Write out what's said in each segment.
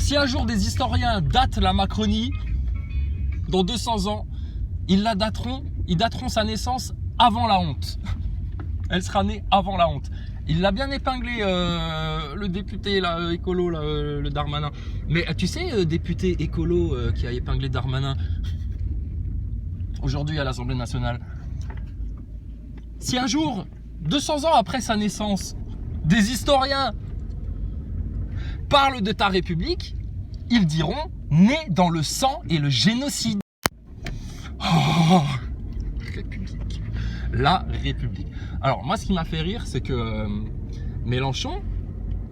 si un jour des historiens datent la Macronie, dans 200 ans, ils dateront sa naissance avant la honte. Elle sera née avant la honte. Il l'a bien épinglé, le député là, écolo, là, le Darmanin. Mais tu sais, député écolo qui a épinglé Darmanin aujourd'hui à l'Assemblée nationale. Si un jour, 200 ans après sa naissance, des historiens parlent de ta République, ils diront « né dans le sang et le génocide ». Oh, République. La République. Alors moi, ce qui m'a fait rire, c'est que Mélenchon,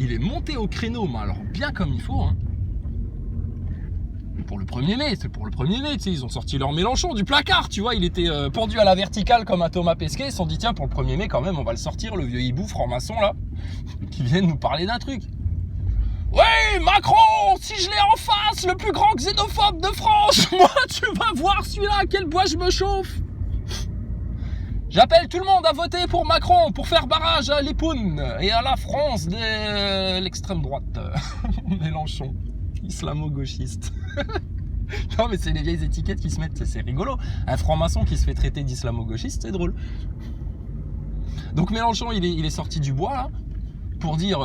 il est monté au créneau, mais alors bien comme il faut. Hein. Pour le 1er mai, c'est pour le 1er mai, tu sais, ils ont sorti leur Mélenchon du placard, tu vois, il était pendu à la verticale comme un Thomas Pesquet, ils se sont dit tiens, pour le 1er mai quand même, on va le sortir, le vieux hibou franc-maçon là, qui vient de nous parler d'un truc. Oui, Macron, si je l'ai en face, le plus grand xénophobe de France, moi, tu vas voir celui-là, à quel bois je me chauffe. J'appelle tout le monde à voter pour Macron, pour faire barrage à l'Ipoun et à la France de l'extrême droite. Mélenchon, islamo-gauchiste. Non, mais c'est les vieilles étiquettes qui se mettent, c'est rigolo. Un franc-maçon qui se fait traiter d'islamo-gauchiste, c'est drôle. Donc Mélenchon, il est sorti du bois, là, pour dire...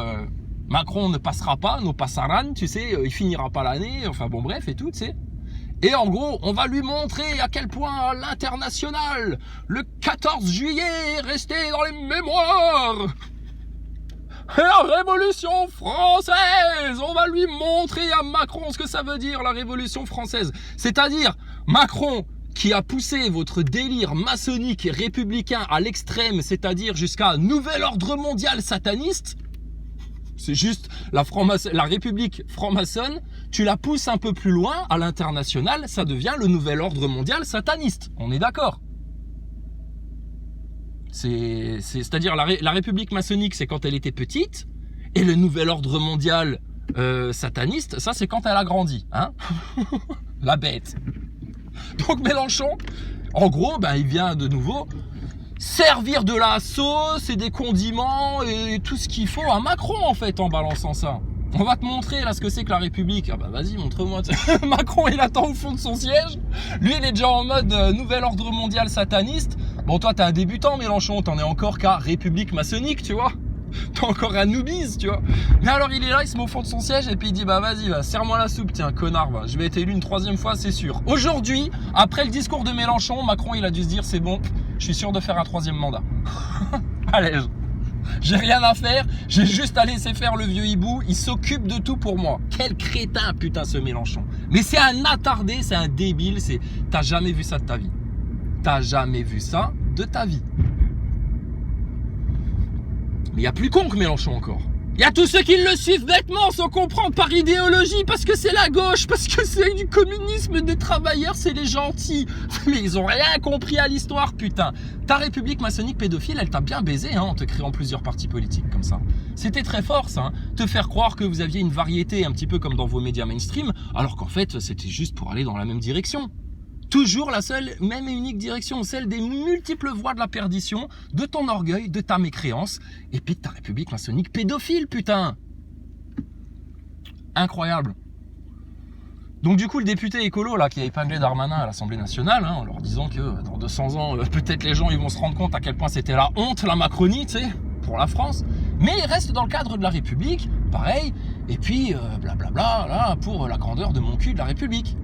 Macron ne passera pas, no passaran, tu sais, il finira pas l'année, enfin bon bref et tout, tu sais. Et en gros, on va lui montrer à quel point l'international, le 14 juillet, est resté dans les mémoires. Et la Révolution française, on va lui montrer à Macron ce que ça veut dire la Révolution française. C'est-à-dire, Macron qui a poussé votre délire maçonnique et républicain à l'extrême, c'est-à-dire jusqu'à un nouvel ordre mondial sataniste. C'est juste la République franc-maçonne, tu la pousses un peu plus loin à l'international, ça devient le nouvel ordre mondial sataniste. On est d'accord? C'est-à-dire la République maçonnique, c'est quand elle était petite, et le nouvel ordre mondial sataniste, ça c'est quand elle a grandi. Hein. La bête. Donc Mélenchon, en gros, ben, il vient de nouveau... servir de la sauce et des condiments et tout ce qu'il faut à Macron en fait en balançant ça. On va te montrer là ce que c'est que la République. Ah bah vas-y, montre-moi. Macron il attend au fond de son siège. Lui il est déjà en mode nouvel ordre mondial sataniste. Bon toi t'es un débutant Mélenchon, t'en es encore qu'à République maçonnique tu vois. T'es encore un noobise tu vois. Mais alors il est là, il se met au fond de son siège et puis il dit bah vas-y, va, serre-moi la soupe, tiens connard, va. Je vais être élu une 3e fois c'est sûr. Aujourd'hui, après le discours de Mélenchon, Macron il a dû se dire c'est bon, je suis sûr de faire un 3e mandat. Allez, j'ai rien à faire, j'ai juste à laisser faire le vieux hibou, il s'occupe de tout pour moi. Quel crétin putain ce Mélenchon. Mais c'est un attardé, c'est un débile, t'as jamais vu ça de ta vie. T'as jamais vu ça de ta vie. Mais il y a plus con que Mélenchon encore. Il y a tous ceux qui le suivent bêtement sans comprendre par idéologie parce que c'est la gauche, parce que c'est du communisme des travailleurs, c'est les gentils. Mais ils ont rien compris à l'histoire, putain. Ta République maçonnique pédophile, elle t'a bien baisé hein, en te créant plusieurs partis politiques comme ça. C'était très fort ça, hein, te faire croire que vous aviez une variété un petit peu comme dans vos médias mainstream, alors qu'en fait c'était juste pour aller dans la même direction. Toujours la seule, même et unique direction, celle des multiples voies de la perdition, de ton orgueil, de ta mécréance, et puis de ta République maçonnique pédophile, putain. Incroyable. Donc du coup, le député écolo, là, qui a épinglé Darmanin à l'Assemblée nationale, hein, en leur disant que dans 200 ans, peut-être les gens ils vont se rendre compte à quel point c'était la honte, la Macronie, tu sais, pour la France, mais il reste dans le cadre de la République, pareil, et puis blablabla, là, pour la grandeur de mon cul de la République.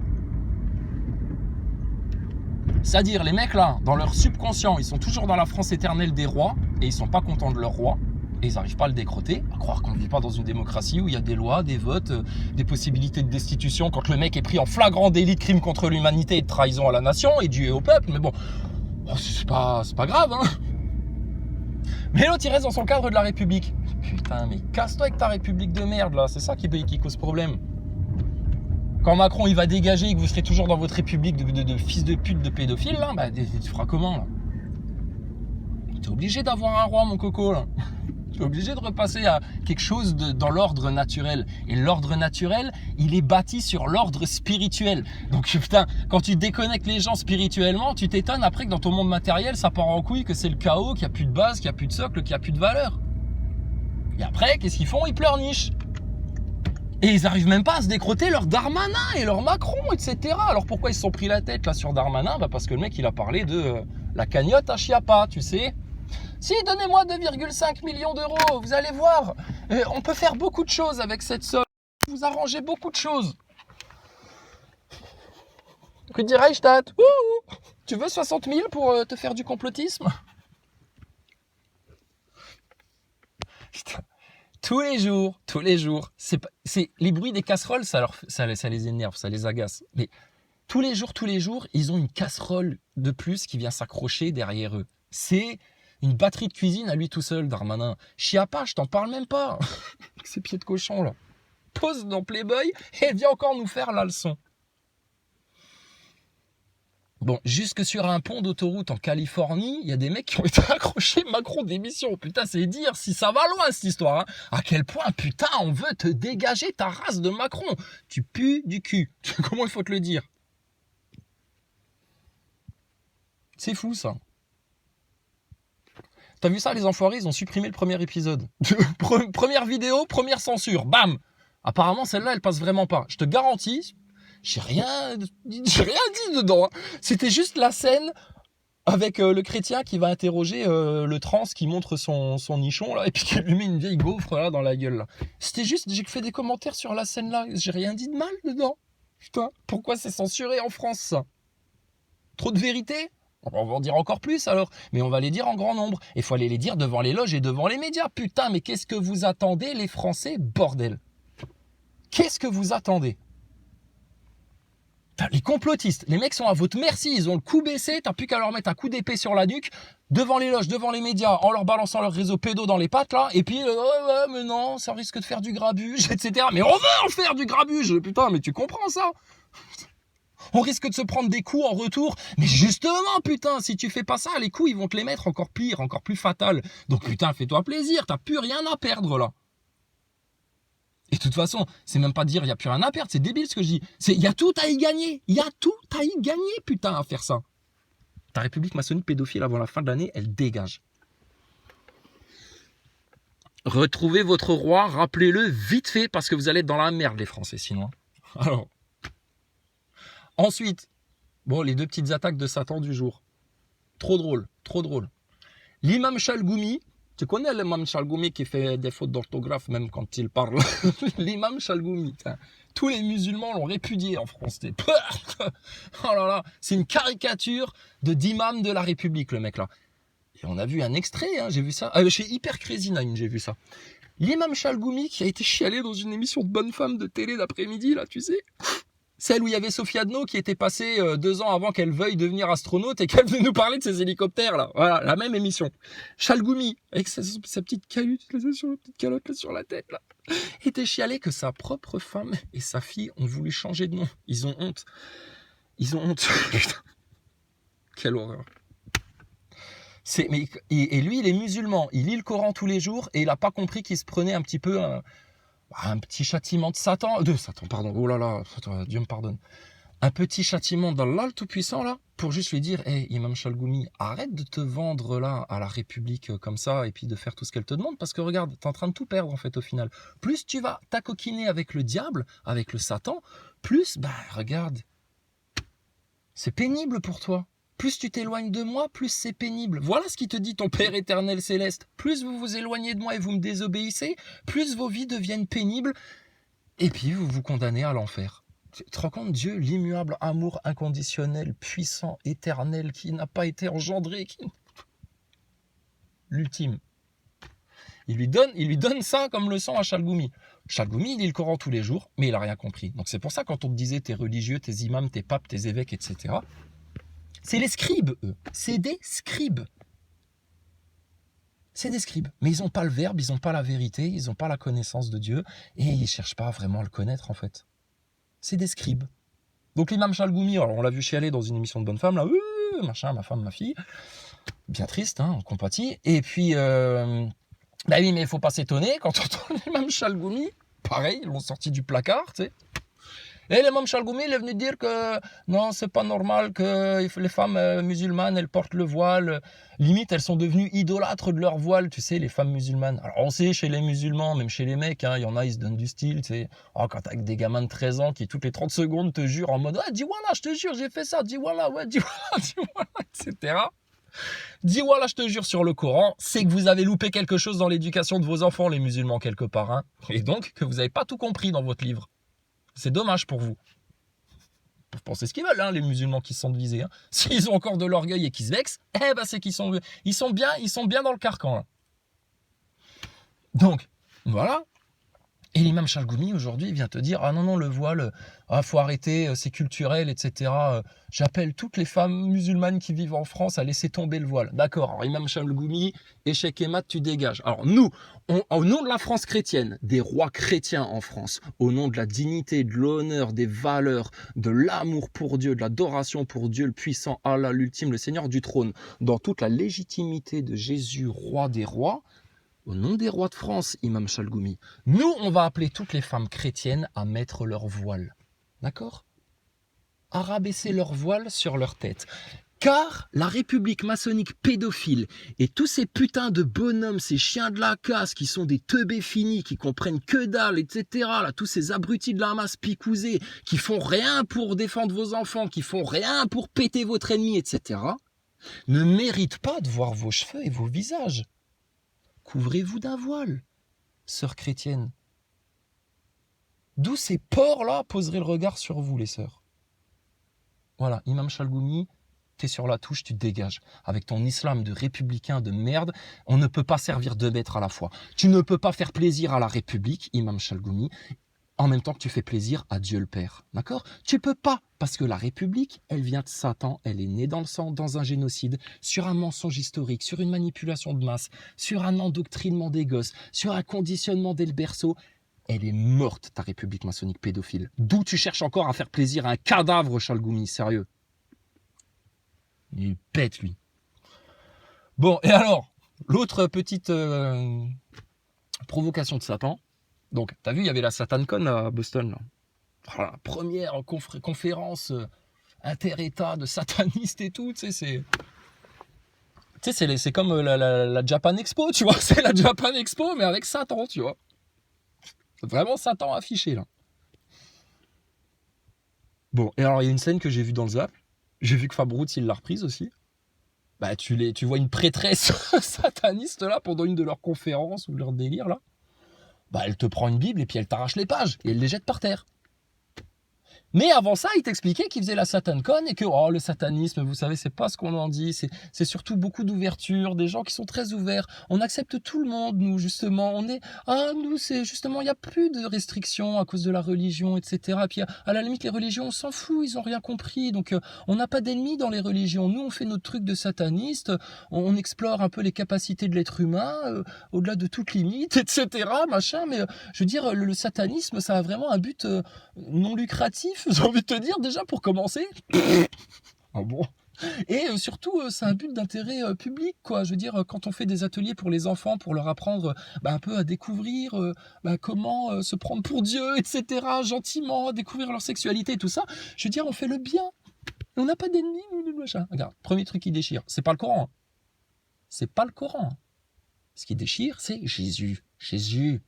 C'est-à-dire les mecs là, dans leur subconscient, ils sont toujours dans la France éternelle des rois et ils sont pas contents de leur roi et ils n'arrivent pas à le décroter, à croire qu'on ne vit pas dans une démocratie où il y a des lois, des votes, des possibilités de destitution quand le mec est pris en flagrant délit de crime contre l'humanité et de trahison à la nation et dû au peuple, mais bon, c'est pas grave hein. Mais l'autre il reste dans son cadre de la République. Putain mais casse-toi avec ta République de merde là, c'est ça qui cause problème. Quand Macron il va dégager et que vous serez toujours dans votre république de fils de pute de pédophile, là, bah, tu feras comment là? T'es obligé d'avoir un roi mon coco là. T'es obligé de repasser à quelque chose dans l'ordre naturel. Et l'ordre naturel, il est bâti sur l'ordre spirituel. Donc putain, quand tu déconnectes les gens spirituellement, tu t'étonnes après que dans ton monde matériel, ça part en couille, que c'est le chaos, qu'il n'y a plus de base, qu'il n'y a plus de socle, qu'il n'y a plus de valeur. Et après, qu'est-ce qu'ils font? Ils pleurnichent. Et ils n'arrivent même pas à se décroter leur Darmanin et leur Macron, etc. Alors pourquoi ils se sont pris la tête là sur Darmanin? Parce que le mec il a parlé de la cagnotte à Chiappa, tu sais. Si, donnez-moi 2,5 millions d'euros, vous allez voir. On peut faire beaucoup de choses avec cette somme. Vous arrangez beaucoup de choses. Que dirais Reichstadt? Tu veux 60 000 pour te faire du complotisme? Putain. Tous les jours, c'est les bruits des casseroles, ça les énerve, ça les agace. Mais tous les jours, ils ont une casserole de plus qui vient s'accrocher derrière eux. C'est une batterie de cuisine à lui tout seul, Darmanin. Chiappa, je t'en parle même pas. Avec ses pieds de cochon, là. Pose dans Playboy et elle vient encore nous faire la leçon. Bon, jusque sur un pont d'autoroute en Californie, il y a des mecs qui ont été accrochés Macron d'émission. Putain, c'est dire si ça va loin cette histoire. Hein. À quel point, putain, on veut te dégager ta race de Macron. Tu pues du cul. Comment il faut te le dire? C'est fou ça. T'as vu ça, les enfoirés, ils ont supprimé le premier épisode. Première vidéo, première censure, bam. Apparemment, celle-là, elle passe vraiment pas. Je te garantis, j'ai rien dit dedans. Hein. C'était juste la scène avec le chrétien qui va interroger le trans qui montre son nichon là et puis qui lui met une vieille gaufre là dans la gueule. Là. C'était juste, j'ai fait des commentaires sur la scène là. J'ai rien dit de mal dedans. Putain, pourquoi c'est censuré en France ça? Trop de vérité? On va en dire encore plus alors, mais on va les dire en grand nombre. Il faut aller les dire devant les loges et devant les médias. Putain, mais qu'est-ce que vous attendez les Français, bordel? Qu'est-ce que vous attendez? Les complotistes, les mecs sont à votre merci, ils ont le cou baissé, t'as plus qu'à leur mettre un coup d'épée sur la nuque, devant les loges, devant les médias, en leur balançant leur réseau pédo dans les pattes là, et puis ouais, mais non, ça risque de faire du grabuge, etc. Mais on veut en faire du grabuge, putain, mais tu comprends ça? On risque de se prendre des coups en retour. Mais justement, putain, si tu fais pas ça, les coups, ils vont te les mettre encore pire, encore plus fatal. Donc putain, fais-toi plaisir, t'as plus rien à perdre là. Et de toute façon, c'est même pas dire il y a plus rien à perdre, c'est débile ce que je dis. Il y a tout à y gagner. Il y a tout à y gagner, putain, à faire ça. Ta république maçonnique pédophile avant la fin de l'année, elle dégage. Retrouvez votre roi, rappelez-le vite fait, parce que vous allez être dans la merde, les Français, sinon. Alors. Ensuite, bon, les deux petites attaques de Satan du jour. Trop drôle, trop drôle. L'imam Chalgoumi, tu connais l'imam Chalgoumi qui fait des fautes d'orthographe même quand il parle. L'imam Chalgoumi, tous les musulmans l'ont répudié en France. Oh là là, c'est une caricature d'imam de la République, le mec là. Et on a vu un extrait, hein, j'ai vu ça. Chez Hyper Crazy 9, j'ai vu ça. L'imam Chalgoumi qui a été chialé dans une émission de bonne femme de télé d'après-midi, là, tu sais. Celle où il y avait Sophie Adno qui était passée 2 ans avant qu'elle veuille devenir astronaute et qu'elle venait nous parler de ses hélicoptères là. Voilà, la même émission. Chalgoumi, avec sa petite calotte là, sur la tête là, était chialé que sa propre femme et sa fille ont voulu changer de nom. Ils ont honte. Ils ont honte. Quelle horreur. Et lui, il est musulman. Il lit le Coran tous les jours et il n'a pas compris qu'il se prenait un petit peu un petit châtiment de Satan, oh là là, Dieu me pardonne. Un petit châtiment d'Allah le Tout-Puissant là, pour juste lui dire, hey, Imam Chalgoumi, arrête de te vendre là à la République comme ça et puis de faire tout ce qu'elle te demande parce que regarde, t'es en train de tout perdre en fait au final. Plus tu vas t'acoquiner avec le diable, avec le Satan, plus, regarde, c'est pénible pour toi. Plus tu t'éloignes de moi, plus c'est pénible. Voilà ce qui te dit ton Père éternel céleste. Plus vous vous éloignez de moi et vous me désobéissez, plus vos vies deviennent pénibles et puis vous vous condamnez à l'enfer. Tu te rends compte, Dieu, l'immuable amour inconditionnel, puissant, éternel, qui n'a pas été engendré, l'ultime. Il lui donne ça comme leçon à Chalgoumi. Chalgoumi, il lit le Coran tous les jours, mais il n'a rien compris. Donc c'est pour ça quand on te disait tes religieux, tes imams, tes papes, tes évêques, etc., c'est les scribes, eux. C'est des scribes. C'est des scribes. Mais ils n'ont pas le verbe, ils n'ont pas la vérité, ils n'ont pas la connaissance de Dieu, et ils ne cherchent pas vraiment à le connaître, en fait. C'est des scribes. Donc l'imam Chalgoumi, alors on l'a vu chialer dans une émission de bonne femme, là, machin, ma femme, ma fille. Bien triste, hein, on compatit. Et puis, oui, mais il ne faut pas s'étonner, quand on entend l'imam Chalgoumi, pareil, ils l'ont sorti du placard, tu sais. Et l'imam Chalgoumi, il est venu dire que non, c'est pas normal que les femmes musulmanes, elles portent le voile. Limite, elles sont devenues idolâtres de leur voile, tu sais, les femmes musulmanes. Alors, on sait, chez les musulmans, même chez les mecs, hein, il y en a, ils se donnent du style, tu sais. Oh, quand t'as avec des gamins de 13 ans qui, toutes les 30 secondes, te jurent en mode, ah, dis voilà, je te jure, j'ai fait ça, dis voilà, ouais, dis voilà, dis voilà, etc. Dis voilà, je te jure sur le Coran, c'est que vous avez loupé quelque chose dans l'éducation de vos enfants, les musulmans, quelque part, hein. Et donc, que vous n'avez pas tout compris dans votre livre. C'est dommage pour vous. Ils peuvent penser ce qu'ils veulent, hein, les musulmans qui se sentent visés. Hein. S'ils ont encore de l'orgueil et qu'ils se vexent, eh ben c'est qu'ils sont bien dans le carcan. Hein. Donc, voilà. Et l'imam Chalgoumi, aujourd'hui, il vient te dire « Ah non, non, le voile, faut arrêter, c'est culturel, etc. J'appelle toutes les femmes musulmanes qui vivent en France à laisser tomber le voile. » D'accord, alors imam Chalgoumi, échec et mat, tu dégages. Alors nous, au nom de la France chrétienne, des rois chrétiens en France, au nom de la dignité, de l'honneur, des valeurs, de l'amour pour Dieu, de l'adoration pour Dieu, le puissant Allah, l'ultime, le Seigneur du trône, dans toute la légitimité de Jésus, roi des rois, au nom des rois de France, imam Chalgoumi, nous, on va appeler toutes les femmes chrétiennes à mettre leur voile. D'accord ? À rabaisser leur voile sur leur tête. Car la république maçonnique pédophile et tous ces putains de bonhommes, ces chiens de la casse qui sont des teubés finis, qui comprennent que dalle, etc., là, tous ces abrutis de la masse picousés, qui font rien pour défendre vos enfants, qui font rien pour péter votre ennemi, etc., ne méritent pas de voir vos cheveux et vos visages. Couvrez-vous d'un voile, sœurs chrétiennes. D'où ces porcs-là poseraient le regard sur vous, les sœurs. Voilà, imam Chalgoumi, t'es sur la touche, tu te dégages. Avec ton islam de républicain de merde, on ne peut pas servir deux maîtres à la fois. Tu ne peux pas faire plaisir à la République, imam Chalgoumi, en même temps que tu fais plaisir à Dieu le Père. D'accord ? Tu peux pas, parce que la République, elle vient de Satan, elle est née dans le sang, dans un génocide, sur un mensonge historique, sur une manipulation de masse, sur un endoctrinement des gosses, sur un conditionnement dès le berceau. Elle est morte, ta République maçonnique pédophile. D'où tu cherches encore à faire plaisir à un cadavre, Chalgoumi, sérieux. Il pète, lui. Bon, et alors, l'autre petite provocation de Satan. Donc, t'as vu, il y avait la SatanCon à Boston, là. Voilà, la première conférence inter-État de satanistes et tout, tu sais, c'est comme la Japan Expo, tu vois, c'est la Japan Expo, mais avec Satan, tu vois. Vraiment Satan affiché, là. Bon, et alors, il y a une scène que j'ai vue dans le Zap, j'ai vu que Fabrutz, il l'a reprise aussi. Bah, tu vois une prêtresse sataniste, là, pendant une de leurs conférences ou leur délire, là. Bah, elle te prend une Bible et puis elle t'arrache les pages et elle les jette par terre. Mais avant ça, il t'expliquait qu'il faisait la SatanCon et que le satanisme, vous savez, c'est pas ce qu'on en dit, c'est surtout beaucoup d'ouverture, des gens qui sont très ouverts. On accepte tout le monde, nous, justement. Nous, c'est justement, il n'y a plus de restrictions à cause de la religion, etc. Et puis, à la limite, les religions, on s'en fout, ils ont rien compris. Donc, on n'a pas d'ennemis dans les religions. Nous, on fait notre truc de sataniste, on explore un peu les capacités de l'être humain, au-delà de toute limite, etc. Machin. Mais je veux dire, le satanisme, ça a vraiment un but non lucratif. J'ai envie de te dire, déjà, pour commencer. Ah bon. Et surtout, c'est un but d'intérêt public, quoi. Je veux dire, quand on fait des ateliers pour les enfants, pour leur apprendre un peu à découvrir comment se prendre pour Dieu, etc., gentiment, à découvrir leur sexualité et tout ça, je veux dire, on fait le bien. On n'a pas d'ennemis, machin. Regarde, premier truc qui déchire, c'est pas le Coran. C'est pas le Coran. Ce qui déchire, c'est Jésus. Jésus,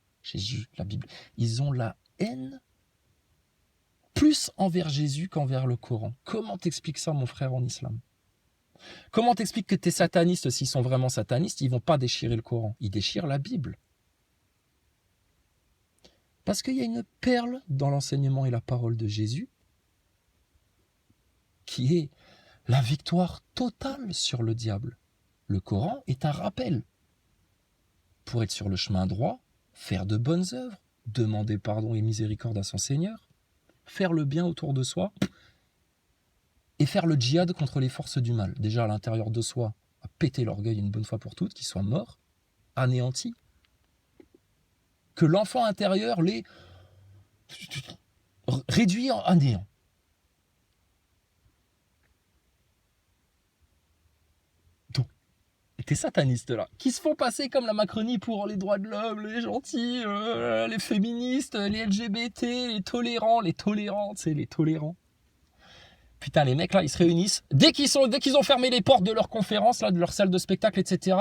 la Bible. Ils ont la haine plus envers Jésus qu'envers le Coran. Comment t'expliques ça, mon frère, en islam ? Comment t'expliques que tes satanistes, s'ils sont vraiment satanistes, ils vont pas déchirer le Coran ? Ils déchirent la Bible. Parce qu'il y a une perle dans l'enseignement et la parole de Jésus qui est la victoire totale sur le diable. Le Coran est un rappel. Pour être sur le chemin droit, faire de bonnes œuvres, demander pardon et miséricorde à son Seigneur, faire le bien autour de soi et faire le djihad contre les forces du mal. Déjà à l'intérieur de soi, à péter l'orgueil une bonne fois pour toutes, qu'il soit mort, anéanti. Que l'enfant intérieur l'ait réduit en néant. Donc, tes satanistes là, qui se font passer comme la Macronie pour les droits de l'homme, les gentils, les féministes, les LGBT, les tolérants, tu sais, les tolérants. Putain, les mecs là, ils se réunissent. Dès qu'ils ont fermé les portes de leur conférence, là, de leur salle de spectacle, etc.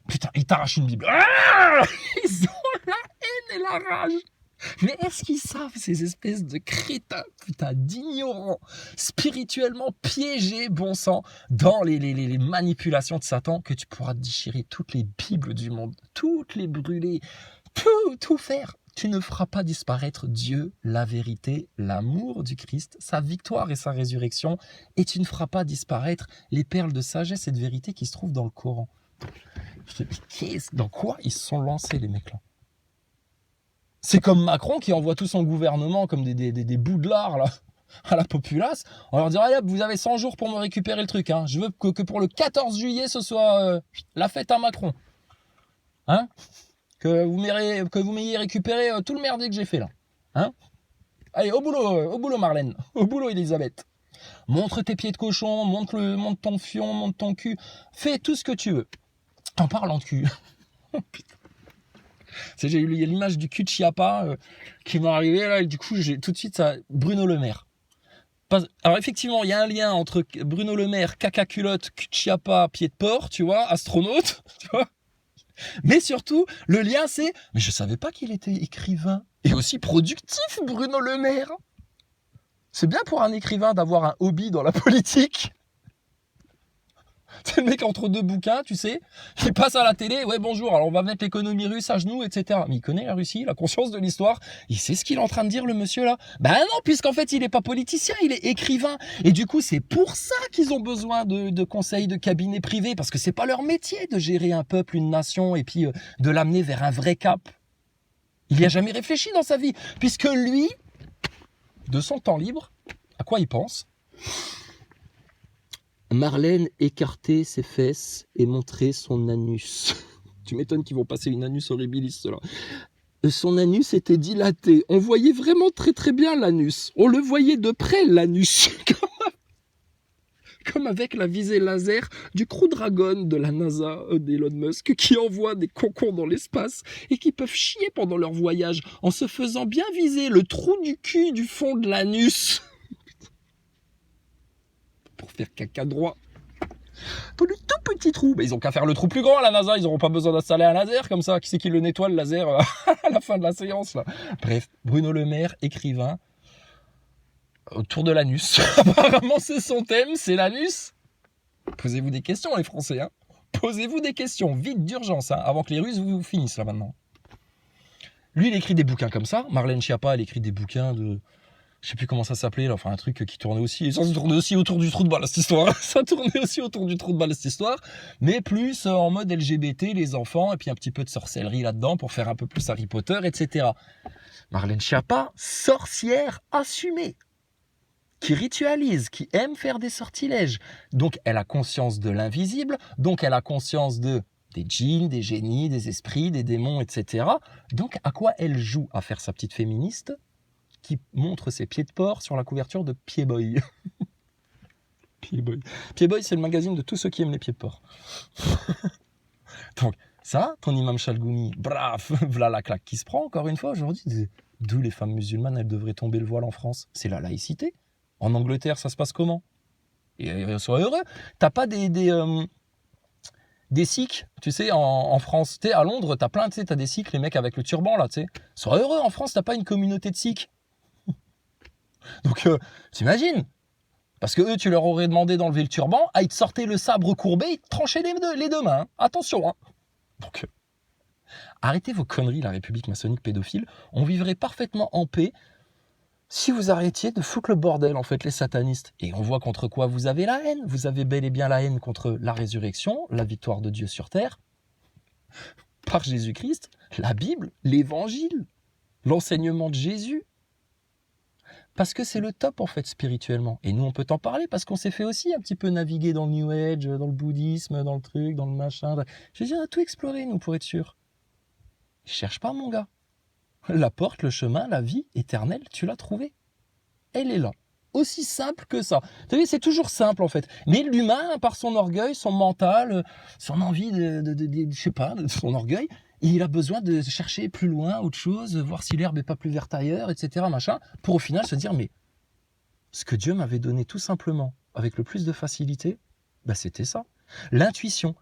Putain, ils t'arrachent une Bible. Ah, ils ont la haine et la rage. Mais est-ce qu'ils savent, ces espèces de crétins, putain, d'ignorants, spirituellement piégés, bon sang, dans les manipulations de Satan, que tu pourras déchirer toutes les Bibles du monde, toutes les brûler, tout faire. Tu ne feras pas disparaître Dieu, la vérité, l'amour du Christ, sa victoire et sa résurrection, et tu ne feras pas disparaître les perles de sagesse et de vérité qui se trouvent dans le Coran. Dans quoi ils se sont lancés, les mecs là? C'est comme Macron qui envoie tout son gouvernement comme des bouts de lard là, à la populace. On leur dit allez, vous avez 100 jours pour me récupérer le truc. Hein. Je veux que pour le 14 juillet, ce soit la fête à Macron. Hein, que vous m'ayez récupéré tout le merdier que j'ai fait là. Hein, allez, au boulot Marlène. Au boulot Elisabeth. Montre tes pieds de cochon, monte ton fion, monte ton cul. Fais tout ce que tu veux. En parlant de cul. Oh, putain. J'ai eu l'image du cul de Chiappa qui m'est arrivé là, et du coup j'ai tout de suite ça, Bruno Le Maire. Alors effectivement, il y a un lien entre Bruno Le Maire, caca culotte, cul de Chiappa, pied de porc, tu vois, astronaute, tu vois. Mais surtout, le lien c'est, mais je savais pas qu'il était écrivain et aussi productif, Bruno Le Maire. C'est bien pour un écrivain d'avoir un hobby dans la politique. C'est le mec entre deux bouquins, tu sais, il passe à la télé, ouais bonjour, alors on va mettre l'économie russe à genoux, etc. Mais il connaît la Russie, la conscience de l'histoire, il sait ce qu'il est en train de dire le monsieur là. Ben non, puisqu'en fait il est pas politicien, il est écrivain. Et du coup c'est pour ça qu'ils ont besoin de conseils de cabinets privés, parce que c'est pas leur métier de gérer un peuple, une nation, et puis de l'amener vers un vrai cap. Il n'y a jamais réfléchi dans sa vie, puisque lui, de son temps libre, à quoi il pense ? Marlène écartait ses fesses et montrait son anus. Tu m'étonnes qu'ils vont passer une anus horribilis, cela. Son anus était dilaté. On voyait vraiment très très bien l'anus. On le voyait de près, l'anus. Comme avec la visée laser du Crew Dragon de la NASA d'Elon Musk, qui envoie des concons dans l'espace et qui peuvent chier pendant leur voyage en se faisant bien viser le trou du cul du fond de l'anus. Pour faire caca droit. Pour le tout petit trou. Mais ils ont qu'à faire le trou plus grand à la NASA, ils n'auront pas besoin d'installer un laser comme ça. Qui c'est qui le nettoie le laser à la fin de la séance là. Bref, Bruno Le Maire, écrivain, autour de l'anus. Apparemment c'est son thème, c'est l'anus. Posez-vous des questions les Français, hein. Posez-vous des questions, vite d'urgence, hein, avant que les Russes vous finissent là maintenant. Lui il écrit des bouquins comme ça, Marlène Schiappa elle écrit des bouquins de... Je sais plus comment ça s'appelait, là, enfin un truc qui tournait aussi. Ça tournait aussi autour du trou de balle, cette histoire. Ça tournait aussi autour du trou de balle, cette histoire. Mais plus en mode LGBT, les enfants, et puis un petit peu de sorcellerie là-dedans pour faire un peu plus Harry Potter, etc. Marlène Schiappa, sorcière assumée, qui ritualise, qui aime faire des sortilèges. Donc elle a conscience de l'invisible, donc elle a conscience des djinns, des génies, des esprits, des démons, etc. Donc à quoi elle joue à faire sa petite féministe qui montre ses pieds de porc sur la couverture de Pied-Boy. Pied-Boy. Pied-Boy, c'est le magazine de tous ceux qui aiment les pieds de porc. Donc, ça, ton imam Chalgoumi, bref, voilà la claque qui se prend, encore une fois, aujourd'hui. D'où les femmes musulmanes, elles devraient tomber le voile en France. C'est la laïcité. En Angleterre, ça se passe comment ? Et sois heureux. T'as pas des sikhs, tu sais, en France. Tu sais, à Londres, t'as plein, tu sais, t'as des sikhs, les mecs avec le turban, là, tu sais. Sois heureux, en France, t'as pas une communauté de sikhs. Donc, t'imagines ? Parce que eux, tu leur aurais demandé d'enlever le turban, ils te sortaient le sabre courbé, ils te tranchaient les deux mains. Hein. Attention. Hein. Donc, arrêtez vos conneries, la République maçonnique pédophile. On vivrait parfaitement en paix si vous arrêtiez de foutre le bordel, en fait, les satanistes. Et on voit contre quoi vous avez la haine. Vous avez bel et bien la haine contre la résurrection, la victoire de Dieu sur terre, par Jésus-Christ, la Bible, l'Évangile, l'enseignement de Jésus. Parce que c'est le top, en fait, spirituellement. Et nous, on peut t'en parler parce qu'on s'est fait aussi un petit peu naviguer dans le New Age, dans le bouddhisme, dans le truc, dans le machin. Je veux dire, on a tout exploré, nous, pour être sûr. Cherche pas, mon gars. La porte, le chemin, la vie éternelle, tu l'as trouvée. Elle est là, aussi simple que ça. Vous savez, c'est toujours simple en fait. Mais l'humain, par son orgueil, son mental, son envie je sais pas, de son orgueil, il a besoin de chercher plus loin, autre chose, voir si l'herbe est pas plus verte ailleurs, etc. machin, pour au final se dire, mais ce que Dieu m'avait donné tout simplement, avec le plus de facilité, bah c'était ça. L'intuition.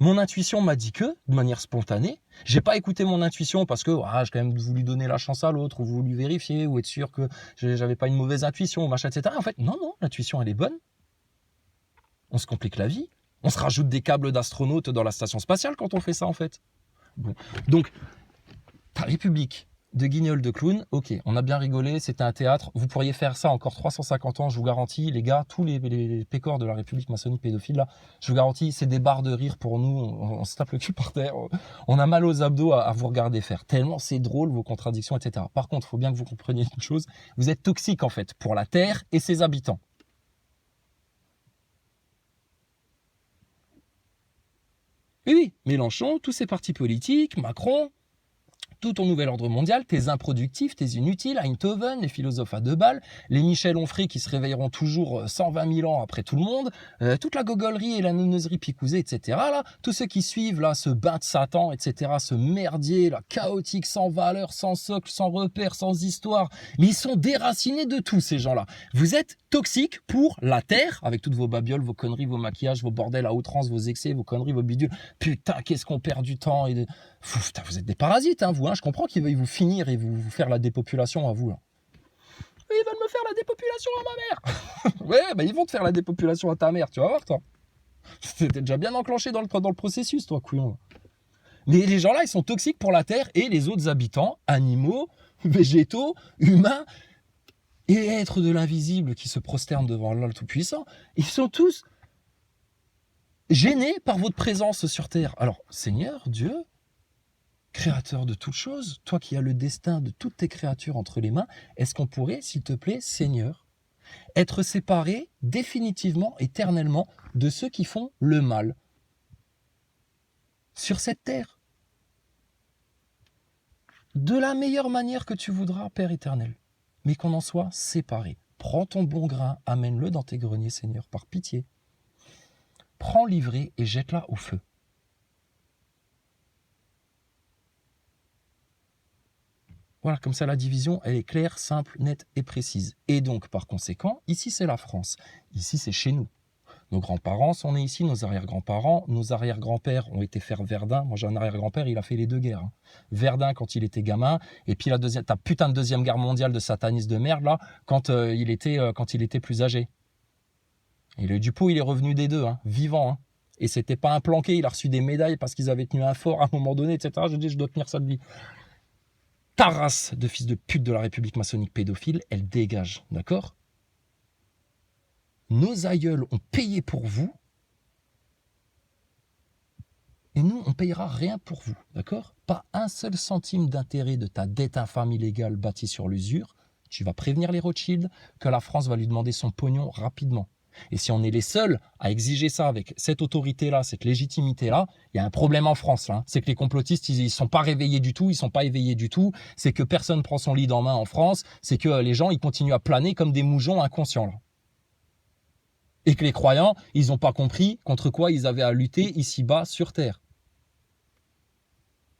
Mon intuition m'a dit que, de manière spontanée, j'ai pas écouté mon intuition parce que j'ai quand même voulu donner la chance à l'autre, ou voulu vérifier, ou être sûr que j'avais pas une mauvaise intuition, machin, etc. En fait, non, l'intuition, elle est bonne. On se complique la vie. On se rajoute des câbles d'astronautes dans la station spatiale quand on fait ça, en fait. Bon. Donc, ta République de guignol de clown, ok, on a bien rigolé, c'était un théâtre, vous pourriez faire ça encore 350 ans, je vous garantis, les gars, tous les pécores de la République maçonnique pédophile, là, je vous garantis, c'est des barres de rire pour nous, on se tape le cul par terre, on a mal aux abdos à vous regarder faire, tellement c'est drôle, vos contradictions, etc. Par contre, il faut bien que vous compreniez une chose, vous êtes toxique en fait, pour la Terre et ses habitants. Et oui, Mélenchon, tous ses partis politiques, Macron, tout ton nouvel ordre mondial, tes improductifs, tes inutiles, Einthoven, les philosophes à 2 balles, les Michel Onfray qui se réveilleront toujours 120 000 ans après tout le monde, toute la gogolerie et la nonneuse picousée, etc. Là, tous ceux qui suivent là, ce bain de Satan, etc., ce merdier là, chaotique, sans valeur, sans socle, sans repère, sans histoire, mais ils sont déracinés de tout ces gens-là. Vous êtes toxiques pour la Terre, avec toutes vos babioles, vos conneries, vos maquillages, vos bordels à outrance, vos excès, vos conneries, vos bidules. Putain, qu'est-ce qu'on perd du temps et putain, vous êtes des parasites, hein, vous. Hein. Je comprends qu'ils veuillent vous finir et vous faire la dépopulation à vous. Là. Ils veulent me faire la dépopulation à ma mère. Ouais, bah ils vont te faire la dépopulation à ta mère, tu vas voir, toi. T'es déjà bien enclenché dans le processus, toi, couillon. Mais les gens-là, ils sont toxiques pour la Terre et les autres habitants, animaux, végétaux, humains et êtres de l'invisible qui se prosternent devant l'All Tout-Puissant. Ils sont tous gênés par votre présence sur Terre. Alors, Seigneur, Dieu, Créateur de toutes choses, toi qui as le destin de toutes tes créatures entre les mains, est-ce qu'on pourrait, s'il te plaît, Seigneur, être séparé définitivement, éternellement, de ceux qui font le mal sur cette terre, de la meilleure manière que tu voudras, Père éternel, mais qu'on en soit séparé. Prends ton bon grain, amène-le dans tes greniers, Seigneur, par pitié. Prends l'ivrée et jette-la au feu. Voilà, comme ça la division, elle est claire, simple, nette et précise. Et donc, par conséquent, ici c'est la France. Ici c'est chez nous. Nos grands-parents sont nés ici, nos arrière-grands-parents, nos arrière-grands-pères ont été faire Verdun. Moi j'ai un arrière-grand-père, il a fait les 2 guerres. Hein. Verdun quand il était gamin, et puis ta putain de deuxième guerre mondiale de sataniste de merde là, quand il était plus âgé. Et le Dupont, il est revenu des 2, hein, vivant. Hein. Et c'était pas un planqué, il a reçu des médailles parce qu'ils avaient tenu un fort à un moment donné, etc. Je dis, je dois tenir ça de lui. Ta race de fils de pute de la République maçonnique pédophile, elle dégage, d'accord? Nos aïeuls ont payé pour vous, et nous, on ne payera rien pour vous, d'accord? Pas un seul centime d'intérêt de ta dette infâme illégale bâtie sur l'usure. Tu vas prévenir les Rothschild que la France va lui demander son pognon rapidement. Et si on est les seuls à exiger ça avec cette autorité-là, cette légitimité-là, il y a un problème en France. Là. C'est que les complotistes, ils ne sont pas réveillés du tout, ils ne sont pas éveillés du tout. C'est que personne ne prend son lead en main en France. C'est que les gens, ils continuent à planer comme des moujons inconscients. Là. Et que les croyants, ils n'ont pas compris contre quoi ils avaient à lutter ici-bas sur Terre.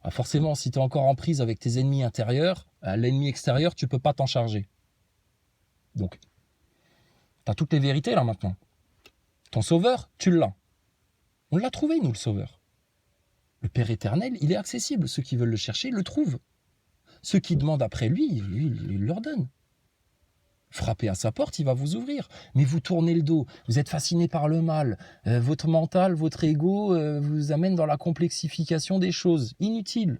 Alors forcément, si tu es encore en prise avec tes ennemis intérieurs, l'ennemi extérieur, tu ne peux pas t'en charger. Donc, tu as toutes les vérités là maintenant. Ton sauveur, tu l'as. On l'a trouvé, nous, le sauveur. Le Père éternel, il est accessible. Ceux qui veulent le chercher, le trouvent. Ceux qui demandent après lui, il leur donne. Frappez à sa porte, il va vous ouvrir. Mais vous tournez le dos, vous êtes fasciné par le mal. Votre mental, votre ego vous amène dans la complexification des choses. Inutile.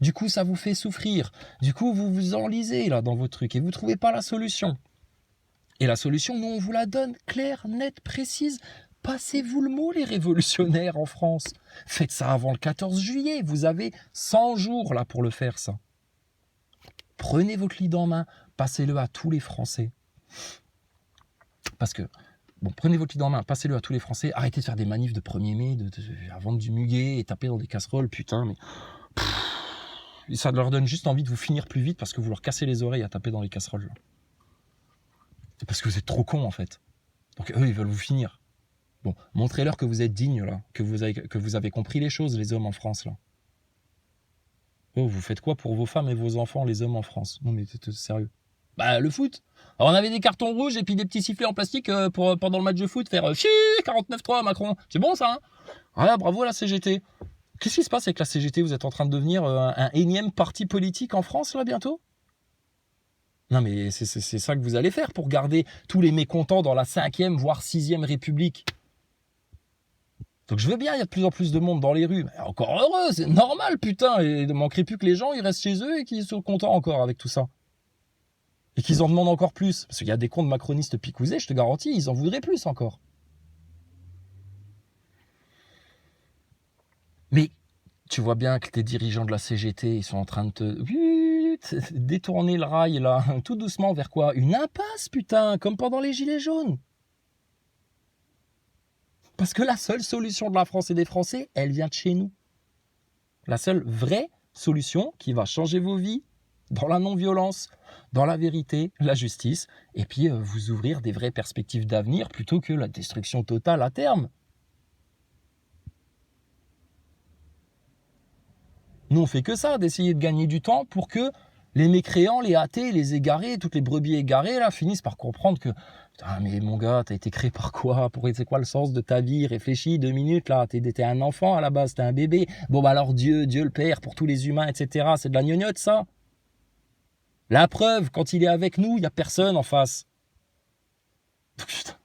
Du coup, ça vous fait souffrir. Du coup, vous vous enlisez là dans vos trucs et vous ne trouvez pas la solution. Et la solution, nous, on vous la donne, claire, nette, précise. Passez-vous le mot, les révolutionnaires en France. Faites ça avant le 14 juillet. Vous avez 100 jours là pour le faire, ça. Prenez votre lead en main. Passez-le à tous les Français. Parce que, prenez votre lead en main. Passez-le à tous les Français. Arrêtez de faire des manifs de 1er mai, à vendre du muguet et taper dans des casseroles. Putain, mais... ça leur donne juste envie de vous finir plus vite parce que vous leur cassez les oreilles à taper dans les casseroles. Là. C'est parce que vous êtes trop cons, en fait. Donc eux, ils veulent vous finir. Bon, montrez-leur que vous êtes dignes, là, que vous avez compris les choses, les hommes en France, là. Oh, vous faites quoi pour vos femmes et vos enfants, les hommes en France? Non, mais c'est sérieux. Bah, le foot. Alors, on avait des cartons rouges et puis des petits sifflets en plastique pendant le match de foot, faire chi 49-3 Macron. C'est bon, ça, hein? Ah, bravo la CGT. Qu'est-ce qui se passe avec la CGT? Vous êtes en train de devenir un énième parti politique en France, là, bientôt? Non, mais c'est ça que vous allez faire pour garder tous les mécontents dans la 5e, voire 6e République. Donc je veux bien, il y a de plus en plus de monde dans les rues. Mais encore heureux, c'est normal, putain. Et il ne manquerait plus que les gens, ils restent chez eux et qu'ils soient contents encore avec tout ça. Et qu'ils en demandent encore plus. Parce qu'il y a des comptes macronistes picousés, je te garantis, ils en voudraient plus encore. Mais tu vois bien que tes dirigeants de la CGT, ils sont en train de te détourner le rail, là, tout doucement vers quoi? Une impasse, putain, comme pendant les Gilets jaunes. Parce que la seule solution de la France et des Français, elle vient de chez nous. La seule vraie solution qui va changer vos vies dans la non-violence, dans la vérité, la justice, et puis vous ouvrir des vraies perspectives d'avenir plutôt que la destruction totale à terme. Nous, on fait que ça, d'essayer de gagner du temps pour que les mécréants, les athées, les égarés, toutes les brebis égarées, là, finissent par comprendre que putain, mais mon gars, t'as été créé par quoi? C'est quoi le sens de ta vie? Réfléchis 2 minutes, là. T'es un enfant à la base, t'es un bébé. Bon, bah alors Dieu le Père, pour tous les humains, etc. C'est de la gnognotte, ça. La preuve, quand il est avec nous, il n'y a personne en face. Putain.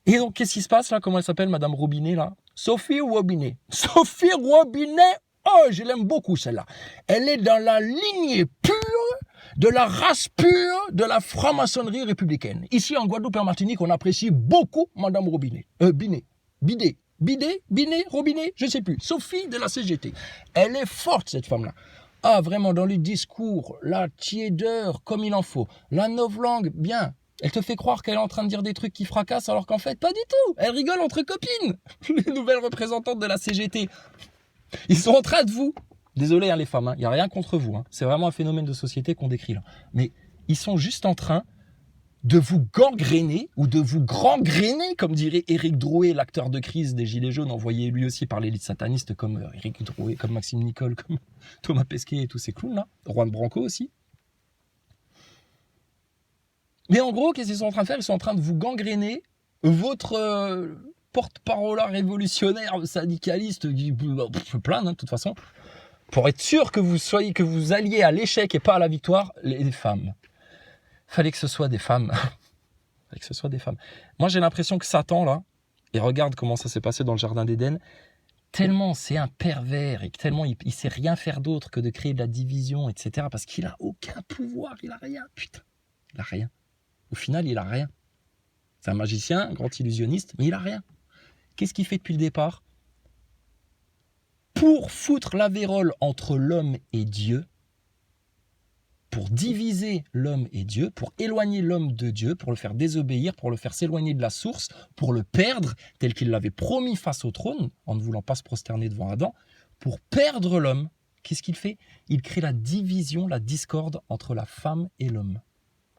Et donc, qu'est-ce qui se passe, là? Comment elle s'appelle, Madame Robinet, là? Sophie Robinet. Sophie Robinet! Oh, je l'aime beaucoup, celle-là. Elle est dans la lignée pure de la race pure de la franc-maçonnerie républicaine. Ici, en Guadeloupe et en Martinique, on apprécie beaucoup Madame Robinet. Binet, Robinet, je ne sais plus. Sophie de la CGT. Elle est forte, cette femme-là. Ah, vraiment, dans le discours, la tiédeur, comme il en faut. La novlangue, bien. Elle te fait croire qu'elle est en train de dire des trucs qui fracassent, alors qu'en fait, pas du tout. Elle rigole entre copines. Les nouvelles représentantes de la CGT. Ils sont en train de vous... Désolé, hein, les femmes, il n'y a rien contre vous. Hein. C'est vraiment un phénomène de société qu'on décrit là. Mais ils sont juste en train de vous gangréner ou de vous grangréner, comme dirait Éric Drouet, l'acteur de crise des Gilets jaunes, envoyé lui aussi par l'élite sataniste comme Éric Drouet, comme Maxime Nicole, comme Thomas Pesquet et tous ces clowns là. Juan Branco aussi. Mais en gros, qu'est-ce qu'ils sont en train de faire? Ils sont en train de vous gangréner votre porte-parole révolutionnaire, syndicaliste, qui peut plaindre de toute façon, pour être sûr que vous alliez à l'échec et pas à la victoire, les femmes. Fallait que ce soit des femmes. Fallait que ce soit des femmes. Moi, j'ai l'impression que Satan, là, et regarde comment ça s'est passé dans le Jardin d'Éden, tellement c'est un pervers et tellement il sait rien faire d'autre que de créer de la division, etc. Parce qu'il a aucun pouvoir, il a rien, putain. Il a rien. Au final, il a rien. C'est un magicien, un grand illusionniste, mais il a rien. Qu'est-ce qu'il fait depuis le départ? Pour foutre la vérole entre l'homme et Dieu, pour diviser l'homme et Dieu, pour éloigner l'homme de Dieu, pour le faire désobéir, pour le faire s'éloigner de la source, pour le perdre tel qu'il l'avait promis face au trône, en ne voulant pas se prosterner devant Adam, pour perdre l'homme, qu'est-ce qu'il fait? Il crée la division, la discorde entre la femme et l'homme.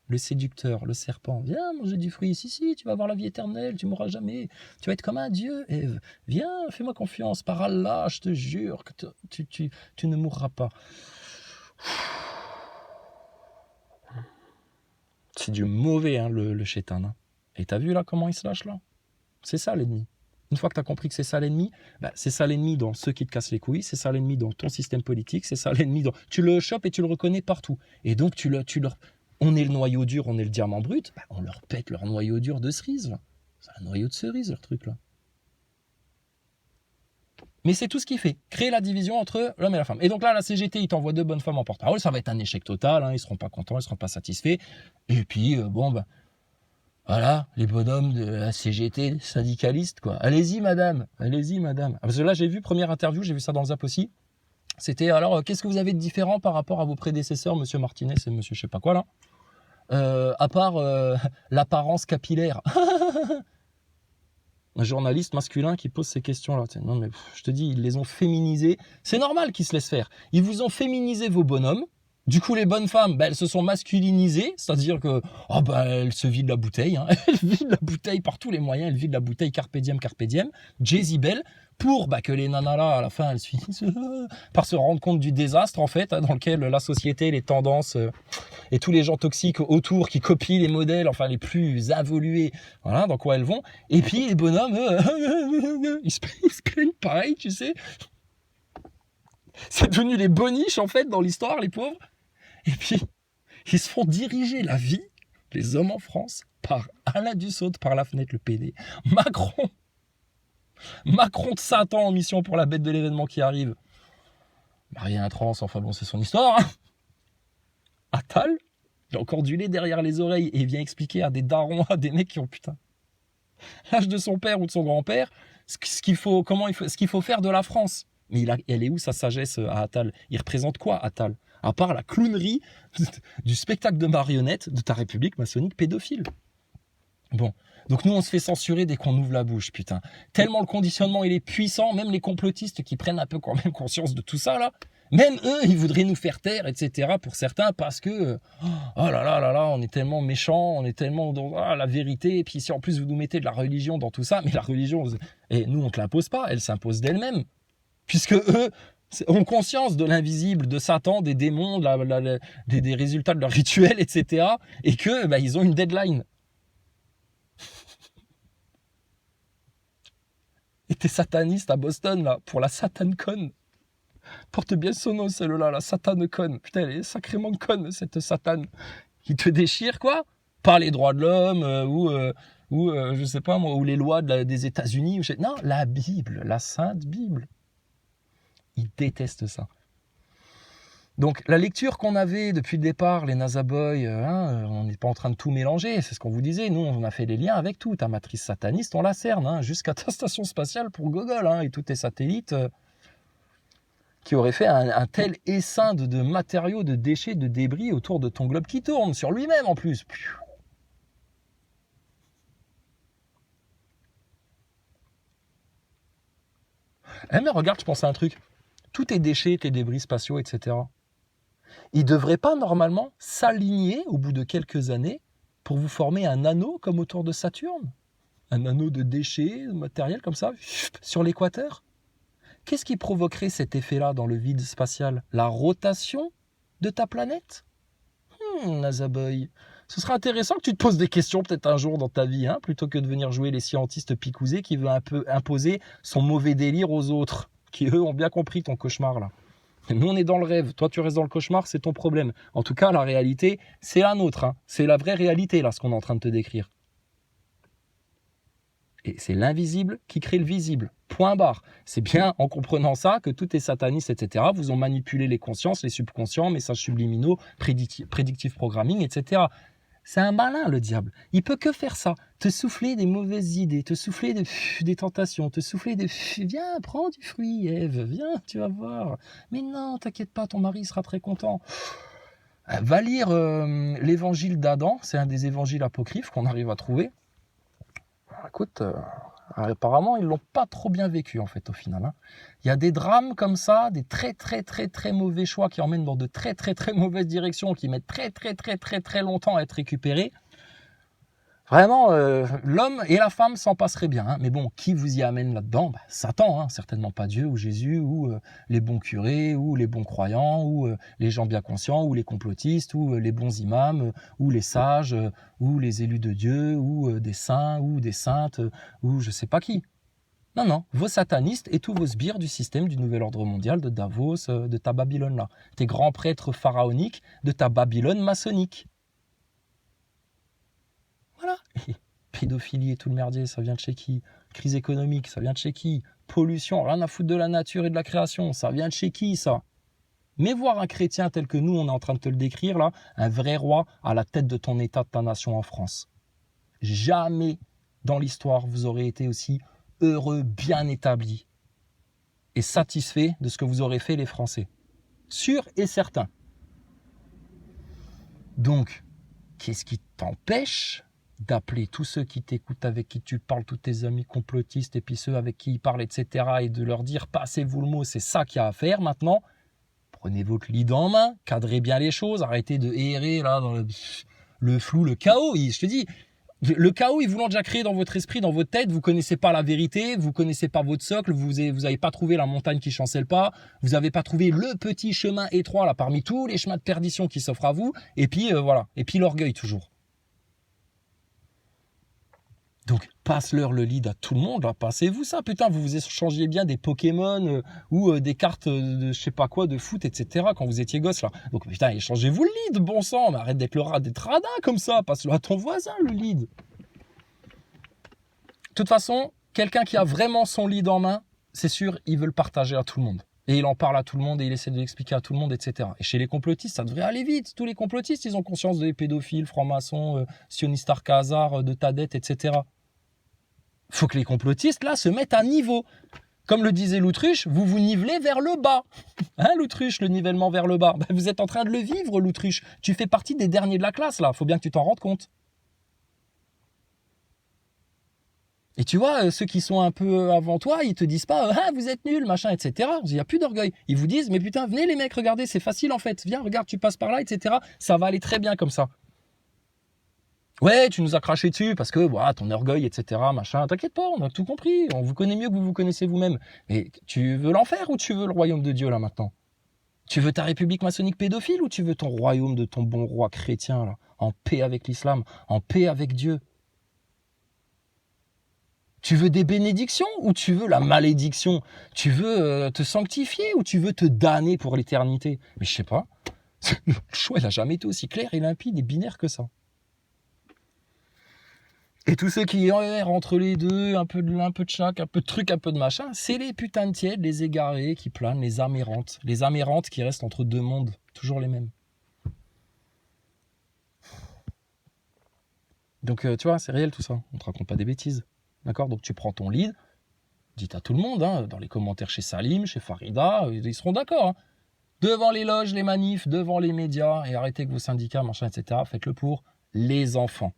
Le séducteur, le serpent, viens manger du fruit, si, tu vas avoir la vie éternelle, tu mourras jamais, tu vas être comme un Dieu, Ève, viens, fais-moi confiance, par Allah, je te jure que tu ne mourras pas. C'est du mauvais, hein, le chétan. Hein. Et t'as vu là comment il se lâche là? C'est ça l'ennemi. Une fois que t'as compris que c'est ça l'ennemi, c'est ça l'ennemi dans ceux qui te cassent les couilles, c'est ça l'ennemi dans ton système politique, c'est ça l'ennemi dans... Tu le chopes et tu le reconnais partout. Et donc on est le noyau dur, on est le diamant brut, on leur pète leur noyau dur de cerise. Là. C'est un noyau de cerise leur truc là. Mais c'est tout ce qu'il fait, créer la division entre l'homme et la femme. Et donc là, la CGT, il t'envoie 2 bonnes femmes en porte-parole, ça va être un échec total, hein, ils seront pas contents, ils seront pas satisfaits. Et puis, voilà, les bonhommes de la CGT, syndicalistes, quoi. Allez-y, madame. Parce que là, j'ai vu, première interview, j'ai vu ça dans le Zap aussi. C'était, alors, qu'est-ce que vous avez de différent par rapport à vos prédécesseurs, monsieur Martinez et monsieur je sais pas quoi, là à part l'apparence capillaire. Un journaliste masculin qui pose ces questions-là. Non, mais je te dis, ils les ont féminisés. C'est normal qu'ils se laissent faire. Ils vous ont féminisé vos bonhommes. Du coup, les bonnes femmes, elles se sont masculinisées, c'est-à-dire que elles se vident la bouteille, hein. Elles vident la bouteille par tous les moyens, elles vident la bouteille carpe diem, Jezebel, pour que les nanas là, à la fin, elles finissent par se rendre compte du désastre, en fait, hein, dans lequel la société, les tendances et tous les gens toxiques autour qui copient les modèles, enfin les plus évolués, voilà, dans quoi elles vont. Et puis les bonhommes, ils se plaignent pareil, tu sais. C'est devenu les boniches, en fait, dans l'histoire, les pauvres. Et puis, ils se font diriger la vie, les hommes en France, par Alain Dussault, par la fenêtre, le PD. Macron de Satan en mission pour la bête de l'événement qui arrive. Marié un trans, enfin bon, c'est son histoire. Hein. Attal, il a encore du lait derrière les oreilles et il vient expliquer à des darons, à des mecs qui ont l'âge de son père ou de son grand-père, ce qu'il faut faire de la France. Mais elle est où sa sagesse à Attal? Il représente quoi, Attal? À part la clownerie du spectacle de marionnettes de ta république maçonnique pédophile. Bon, donc nous on se fait censurer dès qu'on ouvre la bouche, putain. Tellement le conditionnement il est puissant, même les complotistes qui prennent un peu quand même conscience de tout ça là, même eux ils voudraient nous faire taire, etc. pour certains parce que, oh là là là là, on est tellement méchants, on est tellement dans la vérité, et puis si en plus vous nous mettez de la religion dans tout ça, mais la religion, et nous on te l'impose pas, elle s'impose d'elle-même. Puisque eux ont conscience de l'invisible, de Satan, des démons, des résultats de leur rituel, etc. Et que ils ont une deadline. Et t'es sataniste à Boston, là, pour la SatanCon. Porte bien son nom, celle-là, la SatanCon. Putain, elle est sacrément conne, cette satane. Qui te déchire, quoi. Pas les droits de l'homme, ou je sais pas moi, ou les lois des États-Unis. Non, la Bible, la Sainte Bible. Ils détestent ça. Donc la lecture qu'on avait depuis le départ, les NASA Boys, on n'est pas en train de tout mélanger, c'est ce qu'on vous disait, nous on a fait les liens avec tout, ta matrice sataniste, on la cerne, jusqu'à ta station spatiale pour Gogol, et tous tes satellites qui auraient fait un tel essaim de matériaux, de déchets, de débris autour de ton globe qui tourne, sur lui-même en plus. Mais regarde, je pense à un truc. Tous tes déchets, tes débris spatiaux, etc., ils ne devraient pas normalement s'aligner au bout de quelques années pour vous former un anneau comme autour de Saturne? Un anneau de déchets, de matériel comme ça, sur l'équateur? Qu'est-ce qui provoquerait cet effet-là dans le vide spatial? La rotation de ta planète? NASA Boy. Ce sera intéressant que tu te poses des questions peut-être un jour dans ta vie, plutôt que de venir jouer les scientistes picousés qui veulent un peu imposer son mauvais délire aux autres, qui eux ont bien compris ton cauchemar là. Nous on est dans le rêve, toi tu restes dans le cauchemar, c'est ton problème. En tout cas la réalité, c'est la nôtre, c'est la vraie réalité là ce qu'on est en train de te décrire. Et c'est l'invisible qui crée le visible. Point barre. C'est bien en comprenant ça que tout est sataniste, etc. Vous ont manipulé les consciences, les subconscients, messages subliminaux, prédictive programming, etc. C'est un malin, le diable. Il peut que faire ça. Te souffler des mauvaises idées, te souffler des tentations, te souffler des... Viens, prends du fruit, Ève, viens, tu vas voir. Mais non, t'inquiète pas, ton mari sera très content. Va lire l'évangile d'Adam, c'est un des évangiles apocryphes qu'on arrive à trouver. Écoute, apparemment, ils l'ont pas trop bien vécu, en fait, au final. Il y a des drames comme ça, des très, très, très, très mauvais choix qui emmènent dans de très, très, très mauvaises directions, qui mettent très, très, très, très, très longtemps à être récupérés. Vraiment, l'homme et la femme s'en passeraient bien. Mais bon, qui vous y amène là-dedans? Satan, certainement pas Dieu ou Jésus, ou les bons curés, ou les bons croyants, ou les gens bien conscients, ou les complotistes, ou les bons imams, ou les sages, ou les élus de Dieu, ou des saints, ou des saintes, ou je sais pas qui. Non, vos satanistes et tous vos sbires du système du nouvel ordre mondial, de Davos, de ta Babylone là. Tes grands prêtres pharaoniques de ta Babylone maçonnique. Voilà. Et pédophilie et tout le merdier, ça vient de chez qui? Crise économique, ça vient de chez qui? Pollution, rien à foutre de la nature et de la création, ça vient de chez qui ça? Mais voir un chrétien tel que nous, on est en train de te le décrire là, un vrai roi à la tête de ton État, de ta nation en France. Jamais dans l'histoire vous aurez été aussi heureux, bien établi et satisfait de ce que vous aurez fait les Français. Sûr et certain. Donc, qu'est-ce qui t'empêche d'appeler tous ceux qui t'écoutent, avec qui tu parles, tous tes amis complotistes, et puis ceux avec qui ils parlent, etc., et de leur dire, passez-vous le mot, c'est ça qu'il y a à faire maintenant, prenez votre lead en main, cadrez bien les choses, arrêtez de errer là dans le flou, le chaos. Je te dis, le chaos, ils vous l'ont déjà créé dans votre esprit, dans votre tête. Vous connaissez pas la vérité, vous connaissez pas votre socle, vous avez pas trouvé la montagne qui chancelle pas, vous avez pas trouvé le petit chemin étroit là parmi tous les chemins de perdition qui s'offrent à vous. Et puis voilà, et puis l'orgueil toujours. Donc, passe-leur le lead à tout le monde, là. Passez-vous ça, putain, vous vous échangiez bien des Pokémon ou des cartes de je sais pas quoi, de foot, etc. quand vous étiez gosse, là. Donc, putain, échangez-vous le lead, bon sang, mais arrête d'être d'être radin comme ça, passe-le à ton voisin, le lead. De toute façon, quelqu'un qui a vraiment son lead en main, c'est sûr, il veut le partager à tout le monde. Et il en parle à tout le monde et il essaie de l'expliquer à tout le monde, etc. Et chez les complotistes, ça devrait aller vite. Tous les complotistes, ils ont conscience des pédophiles, francs-maçons, sionistes Arcazar, de Tadet, etc. Faut que les complotistes, là, se mettent à niveau. Comme le disait l'Autruche, vous vous nivelez vers le bas. Hein, l'Autruche, le nivellement vers le bas. Ben, vous êtes en train de le vivre, l'Autruche. Tu fais partie des derniers de la classe, là. Faut bien que tu t'en rendes compte. Et tu vois, ceux qui sont un peu avant toi, ils te disent pas « Ah, vous êtes nuls, machin, etc. » Il n'y a plus d'orgueil. Ils vous disent « Mais putain, venez les mecs, regardez, c'est facile en fait. Viens, regarde, tu passes par là, etc. Ça va aller très bien comme ça. » Ouais, tu nous as craché dessus parce que voilà, ton orgueil, etc. Machin. T'inquiète pas, on a tout compris. On vous connaît mieux que vous vous connaissez vous-même. Mais tu veux l'enfer ou tu veux le royaume de Dieu là maintenant? Tu veux ta république maçonnique pédophile ou tu veux ton royaume de ton bon roi chrétien là, en paix avec l'islam, en paix avec Dieu? Tu veux des bénédictions ou tu veux la malédiction? Tu veux te sanctifier ou tu veux te damner pour l'éternité? Mais je sais pas. Le choix, il n'a jamais été aussi clair et limpide et binaire que ça. Et tous ceux qui errent entre les deux, un peu de chaque, un peu de truc, un peu de machin, c'est les putains de tièdes, les égarés qui planent, les amérantes. Les amérantes qui restent entre deux mondes, toujours les mêmes. Donc tu vois, c'est réel tout ça, on te raconte pas des bêtises. D'accord? Donc tu prends ton lead, dites à tout le monde, hein, dans les commentaires chez Salim, chez Farida, ils seront d'accord. Hein. Devant les loges, les manifs, devant les médias, et arrêtez que vos syndicats, machin, etc., faites-le pour les enfants.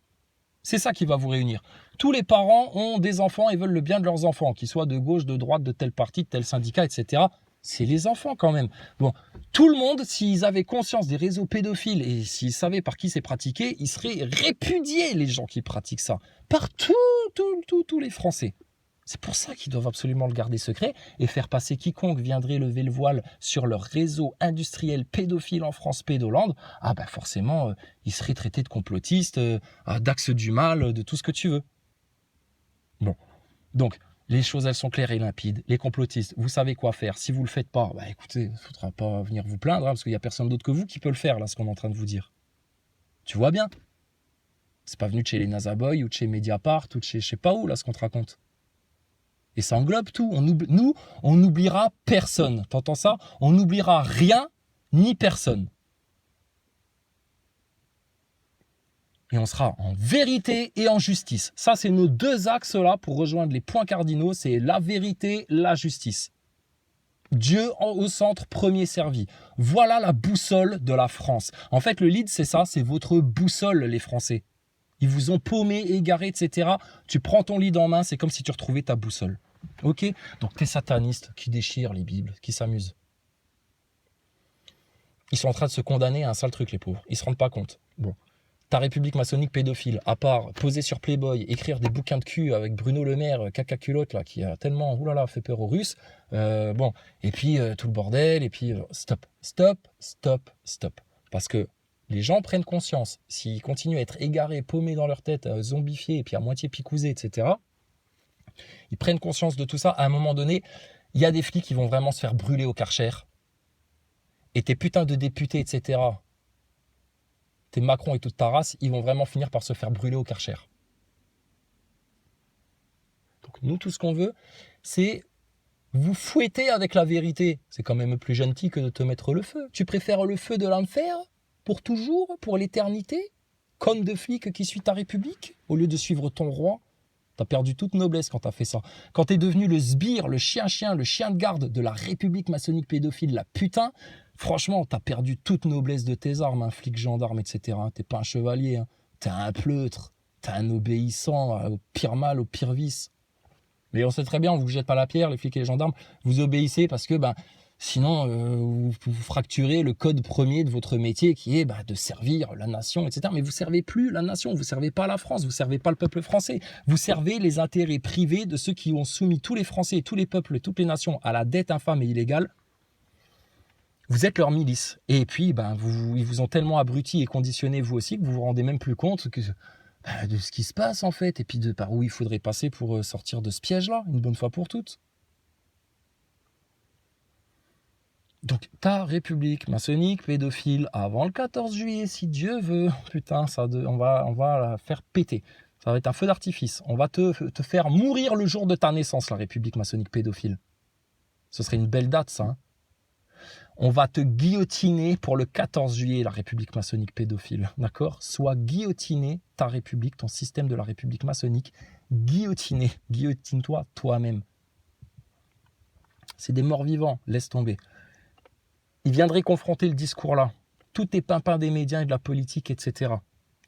C'est ça qui va vous réunir. Tous les parents ont des enfants et veulent le bien de leurs enfants, qu'ils soient de gauche, de droite, de tel parti, de tel syndicat, etc. C'est les enfants quand même. Bon, tout le monde, s'ils avaient conscience des réseaux pédophiles et s'ils savaient par qui c'est pratiqué, ils seraient répudiés, les gens qui pratiquent ça. Par tous les Français. C'est pour ça qu'ils doivent absolument le garder secret et faire passer quiconque viendrait lever le voile sur leur réseau industriel pédophile en France, Pédoland. Ah ben forcément, ils seraient traités de complotistes, d'axe du mal, de tout ce que tu veux. Bon, donc les choses elles sont claires et limpides. Les complotistes, vous savez quoi faire. Si vous le faites pas, bah écoutez, il ne faudra pas venir vous plaindre, hein, parce qu'il n'y a personne d'autre que vous qui peut le faire, là, ce qu'on est en train de vous dire. Tu vois bien. C'est pas venu de chez les NASA Boys ou de chez Mediapart ou de chez je sais pas où, là, ce qu'on te raconte. Et ça englobe tout. Nous, on n'oubliera personne. T'entends ça? On n'oubliera rien ni personne. Et on sera en vérité et en justice. Ça, c'est nos deux axes-là pour rejoindre les points cardinaux. C'est la vérité, la justice. Dieu au centre, premier servi. Voilà la boussole de la France. En fait, le lead, c'est ça, c'est votre boussole, les Français. Ils vous ont paumé, égaré, etc. Tu prends ton lead en main, c'est comme si tu retrouvais ta boussole. Ok? Donc tes satanistes qui déchirent les Bibles, qui s'amusent. Ils sont en train de se condamner à un sale truc, les pauvres. Ils se rendent pas compte. Bon. Ta république maçonnique pédophile, à part poser sur Playboy, écrire des bouquins de cul avec Bruno Le Maire, caca culotte, là, qui a tellement fait peur aux Russes. Bon. Et puis tout le bordel, et puis stop. Parce que les gens prennent conscience, s'ils continuent à être égarés, paumés dans leur tête, zombifiés, et puis à moitié picousés, etc., ils prennent conscience de tout ça. À un moment donné, il y a des flics qui vont vraiment se faire brûler au Karcher. Et tes putains de députés, etc., tes Macron et toute ta race, ils vont vraiment finir par se faire brûler au Karcher. Donc nous, tout ce qu'on veut, c'est vous fouetter avec la vérité. C'est quand même plus gentil que de te mettre le feu. Tu préfères le feu de l'enfer pour toujours, pour l'éternité, conne de flic qui suit ta république, au lieu de suivre ton roi? T'as perdu toute noblesse quand t'as fait ça. Quand t'es devenu le sbire, le chien-chien, le chien de garde de la république maçonnique pédophile, la putain, franchement, t'as perdu toute noblesse de tes armes, un flic gendarme, etc. T'es pas un chevalier, hein. T'es un pleutre, t'es un obéissant, au pire mal, au pire vice. Mais on sait très bien, on vous jette pas la pierre, les flics et les gendarmes, vous obéissez parce que Sinon, vous fracturez le code premier de votre métier qui est de servir la nation, etc. Mais vous ne servez plus la nation, vous ne servez pas la France, vous ne servez pas le peuple français. Vous servez les intérêts privés de ceux qui ont soumis tous les Français, tous les peuples, toutes les nations à la dette infâme et illégale. Vous êtes leur milice. Et puis, ils vous ont tellement abrutis et conditionnés, vous aussi, que vous vous rendez même plus compte de ce qui se passe, en fait, et puis de par où il faudrait passer pour sortir de ce piège-là, une bonne fois pour toutes. Donc, ta république maçonnique pédophile avant le 14 juillet, si Dieu veut, putain, on va la faire péter. Ça va être un feu d'artifice. On va te faire mourir le jour de ta naissance, la république maçonnique pédophile. Ce serait une belle date, ça. Hein. On va te guillotiner pour le 14 juillet, la république maçonnique pédophile. D'accord ? Soit guillotiner ta république, ton système de la république maçonnique. Guillotiner. Guillotine-toi toi-même. C'est des morts vivants. Laisse tomber. Ils viendraient confronter le discours là. Tout est pimpin des médias et de la politique, etc.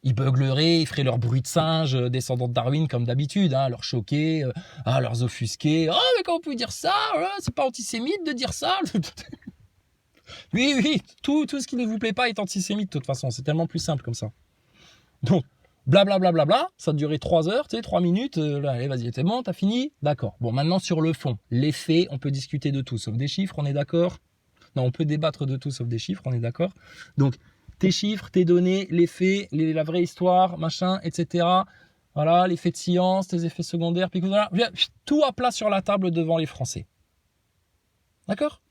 Ils beugleraient, ils feraient leur bruit de singe, descendants de Darwin comme d'habitude, leur choquer, leurs offusquer. Oh, mais comment vous pouvez dire ça ? C'est pas antisémite de dire ça ? Oui, tout ce qui ne vous plaît pas est antisémite de toute façon. C'est tellement plus simple comme ça. Donc, blablabla, ça a duré 3 heures, 3 minutes. Allez, vas-y, c'est bon, t'as fini ? D'accord. Bon, maintenant sur le fond, les faits, on peut discuter de tout, sauf des chiffres, on est d'accord ? Non, on peut débattre de tout sauf des chiffres, on est d'accord ? Donc, tes chiffres, tes données, les faits, la vraie histoire, machin, etc. Voilà, les faits de science, tes effets secondaires, puis voilà, tout à plat sur la table devant les Français. D'accord ?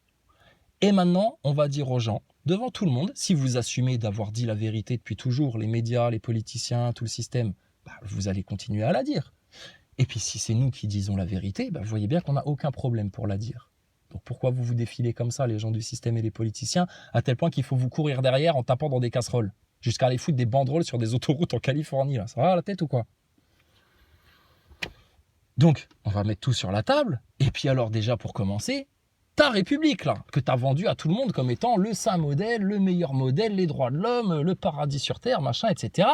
Et maintenant, on va dire aux gens, devant tout le monde, si vous assumez d'avoir dit la vérité depuis toujours, les médias, les politiciens, tout le système, vous allez continuer à la dire. Et puis si c'est nous qui disons la vérité, vous voyez bien qu'on n'a aucun problème pour la dire. Donc pourquoi vous vous défilez comme ça, les gens du système et les politiciens, à tel point qu'il faut vous courir derrière en tapant dans des casseroles, jusqu'à aller foutre des banderoles sur des autoroutes en Californie, là. Ça va à la tête ou quoi ? Donc, on va mettre tout sur la table, et puis alors déjà pour commencer, ta république, là, que tu as vendue à tout le monde comme étant le saint modèle, le meilleur modèle, les droits de l'homme, le paradis sur terre, machin, etc.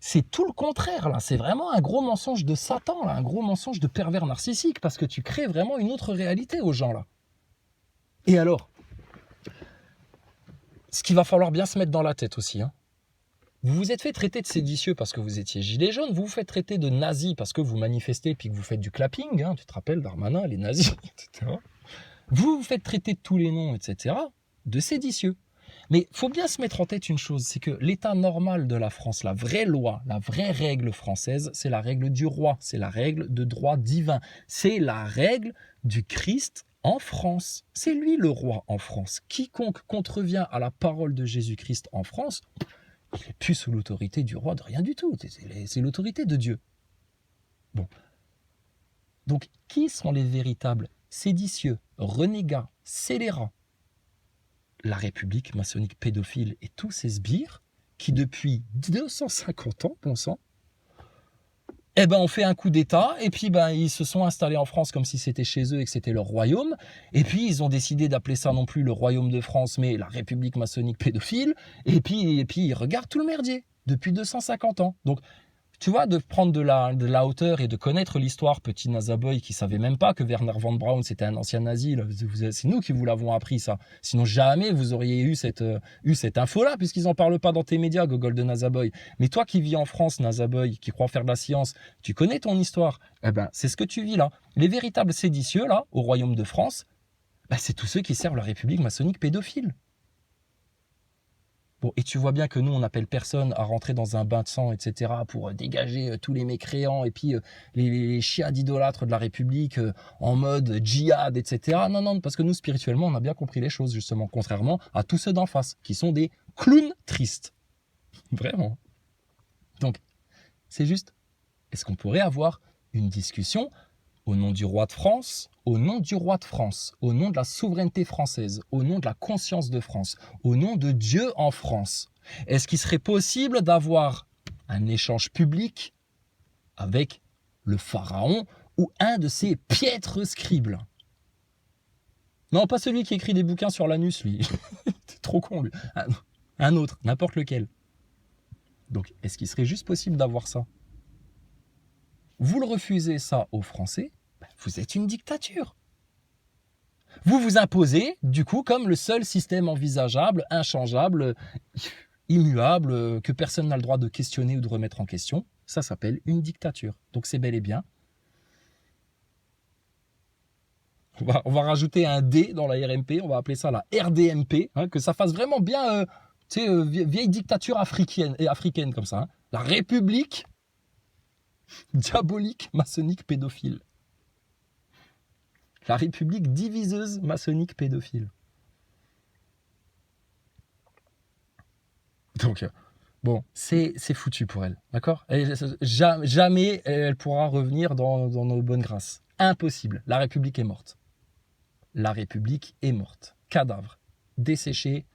C'est tout le contraire, là. C'est vraiment un gros mensonge de Satan, là, un gros mensonge de pervers narcissique, parce que tu crées vraiment une autre réalité aux gens, là. Et alors, ce qu'il va falloir bien se mettre dans la tête aussi, vous vous êtes fait traiter de séditieux parce que vous étiez gilet jaune, vous vous faites traiter de nazi parce que vous manifestez puis que vous faites du clapping, tu te rappelles Darmanin, les nazis, etc. Vous vous faites traiter de tous les noms, etc., de séditieux. Mais il faut bien se mettre en tête une chose, c'est que l'état normal de la France, la vraie loi, la vraie règle française, c'est la règle du roi, c'est la règle de droit divin, c'est la règle du Christ en France. C'est lui le roi en France. Quiconque contrevient à la parole de Jésus-Christ en France, il n'est plus sous l'autorité du roi de rien du tout, c'est l'autorité de Dieu. Bon. Donc, qui sont les véritables séditieux, renégats, scélérats ? La République maçonnique pédophile et tous ces sbires qui, depuis 250 ans, bon sang, on fait un coup d'État et puis ils se sont installés en France comme si c'était chez eux et que c'était leur royaume. Et puis ils ont décidé d'appeler ça non plus le royaume de France, mais la République maçonnique pédophile. Et puis ils regardent tout le merdier depuis 250 ans. Donc, tu vois, de prendre de la hauteur et de connaître l'histoire, petit Nazaboy qui savait même pas que Werner von Braun c'était un ancien nazi, là. C'est nous qui vous l'avons appris ça. Sinon jamais vous auriez eu cette info-là, puisqu'ils en parlent pas dans tes médias, gogol de Nazaboy. Mais toi qui vis en France, Nazaboy, qui crois faire de la science, tu connais ton histoire. C'est ce que tu vis là. Les véritables séditieux là, au royaume de France, c'est tous ceux qui servent la République maçonnique pédophile. Bon, et tu vois bien que nous, on n'appelle personne à rentrer dans un bain de sang, etc., pour dégager tous les mécréants et puis les chiens d'idolâtres de la République en mode djihad, etc. Non, parce que nous, spirituellement, on a bien compris les choses, justement, contrairement à tous ceux d'en face, qui sont des clowns tristes. Vraiment. Donc, c'est juste, est-ce qu'on pourrait avoir une discussion au nom du roi de France, au nom du roi de France, au nom de la souveraineté française, au nom de la conscience de France, au nom de Dieu en France? Est-ce qu'il serait possible d'avoir un échange public avec le pharaon ou un de ses piètres scribes? Non, pas celui qui écrit des bouquins sur l'anus, lui. C'est trop con, lui. Un autre, n'importe lequel. Donc, est-ce qu'il serait juste possible d'avoir ça? Vous le refusez ça aux Français, vous êtes une dictature. Vous vous imposez, du coup, comme le seul système envisageable, inchangeable, immuable, que personne n'a le droit de questionner ou de remettre en question. Ça s'appelle une dictature. Donc c'est bel et bien. On va rajouter un D dans la RMP, on va appeler ça la RDMP, hein, que ça fasse vraiment bien, vieille dictature africaine comme ça. Hein. La République diabolique maçonnique pédophile. La République diviseuse maçonnique pédophile. Donc, bon, c'est foutu pour elle, d'accord ? Jamais elle pourra revenir dans nos bonnes grâces. Impossible. La République est morte. La République est morte. Cadavre. Desséché.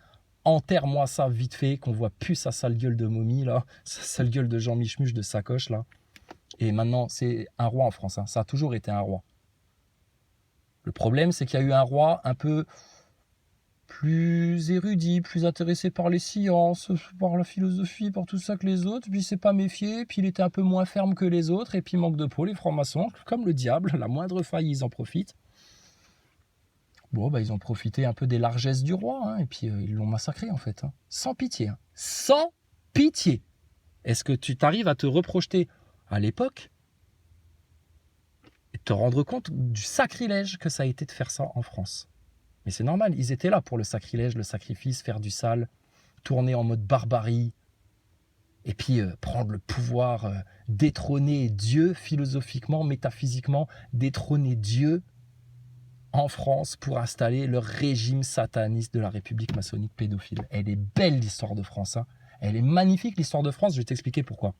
Enterre-moi ça vite fait, qu'on voit plus sa sale gueule de momie, là. Sa sale gueule de Jean Michmuche de sacoche, là. Et maintenant, c'est un roi en France. Hein. Ça a toujours été un roi. Le problème, c'est qu'il y a eu un roi un peu plus érudit, plus intéressé par les sciences, par la philosophie, par tout ça que les autres. Puis il s'est pas méfié, puis il était un peu moins ferme que les autres. Et puis manque de peau, les francs-maçons, comme le diable, la moindre faille, ils en profitent. Bon, bah, ils ont profité un peu des largesses du roi, hein, et puis ils l'ont massacré en fait. Hein. Sans pitié. Hein. Sans pitié. Est-ce que tu t'arrives à te reprojeter à l'époque et te rendre compte du sacrilège que ça a été de faire ça en France? Mais c'est normal, ils étaient là pour le sacrilège, le sacrifice, faire du sale, tourner en mode barbarie, et puis prendre le pouvoir, détrôner Dieu philosophiquement, métaphysiquement, détrôner Dieu en France pour installer le régime sataniste de la République maçonnique pédophile. Elle est belle l'histoire de France, hein. Elle est magnifique l'histoire de France, je vais t'expliquer pourquoi.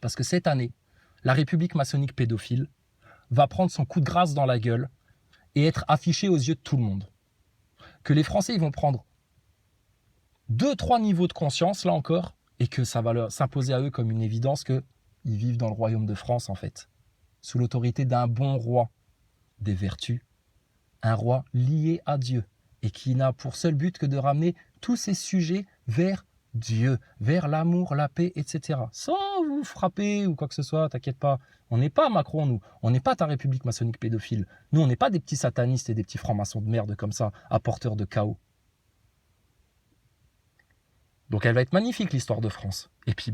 Parce que cette année, la République maçonnique pédophile va prendre son coup de grâce dans la gueule et être affichée aux yeux de tout le monde. Que les Français ils vont prendre 2-3 niveaux de conscience, là encore, et que ça va s'imposer à eux comme une évidence qu'ils vivent dans le royaume de France, en fait, sous l'autorité d'un bon roi, des vertus, un roi lié à Dieu, et qui n'a pour seul but que de ramener tous ces sujets vers Dieu, vers l'amour, la paix, etc. Sans vous frapper ou quoi que ce soit, t'inquiète pas. On n'est pas Macron, nous. On n'est pas ta République maçonnique pédophile. Nous, on n'est pas des petits satanistes et des petits francs-maçons de merde comme ça, apporteurs de chaos. Donc elle va être magnifique, l'histoire de France. Et puis,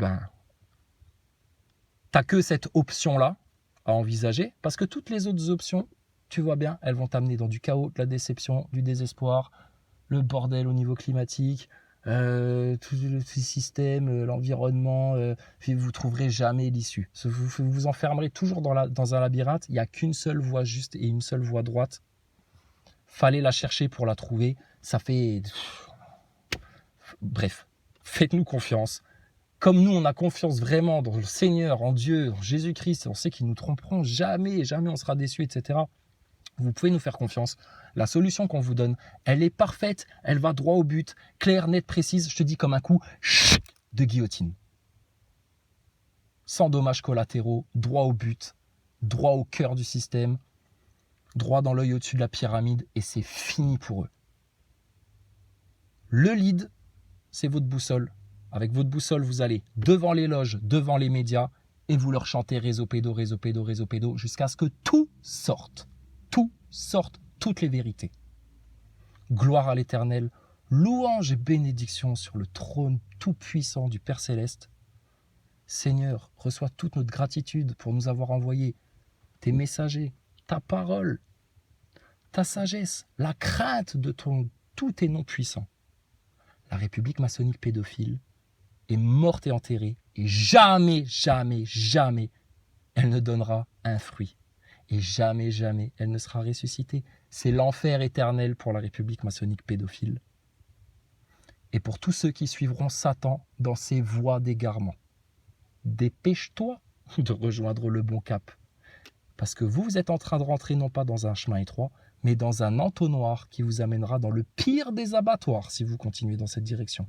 t'as que cette option-là à envisager, parce que toutes les autres options, tu vois bien, elles vont t'amener dans du chaos, de la déception, du désespoir, le bordel au niveau climatique, tout le système, l'environnement, vous ne trouverez jamais l'issue. Vous vous enfermerez toujours dans un labyrinthe, il n'y a qu'une seule voie juste et une seule voie droite. Fallait la chercher pour la trouver, ça fait... Bref, faites-nous confiance. Comme nous, on a confiance vraiment dans le Seigneur, en Dieu, en Jésus-Christ, on sait qu'ils ne nous tromperont jamais, jamais on sera déçus, etc. Vous pouvez nous faire confiance. La solution qu'on vous donne, elle est parfaite, elle va droit au but, claire, nette, précise, je te dis comme un coup de guillotine. Sans dommages collatéraux, droit au but, droit au cœur du système, droit dans l'œil au-dessus de la pyramide, et c'est fini pour eux. Le lead, c'est votre boussole. Avec votre boussole, vous allez devant les loges, devant les médias, et vous leur chantez réseau pédo, réseau pédo, réseau pédo, jusqu'à ce que tout sorte. Tout sorte, toutes les vérités. Gloire à l'Éternel, louange et bénédiction sur le trône tout-puissant du Père Céleste. Seigneur, reçois toute notre gratitude pour nous avoir envoyé tes messagers, ta parole, ta sagesse, la crainte de ton tout tes noms puissants. La République maçonnique pédophile est morte et enterrée, et jamais, jamais, jamais, elle ne donnera un fruit. Et jamais, jamais, elle ne sera ressuscitée. C'est l'enfer éternel pour la République maçonnique pédophile. Et pour tous ceux qui suivront Satan dans ses voies d'égarement. Dépêche-toi de rejoindre le bon cap. Parce que vous êtes en train de rentrer non pas dans un chemin étroit, mais dans un entonnoir qui vous amènera dans le pire des abattoirs si vous continuez dans cette direction.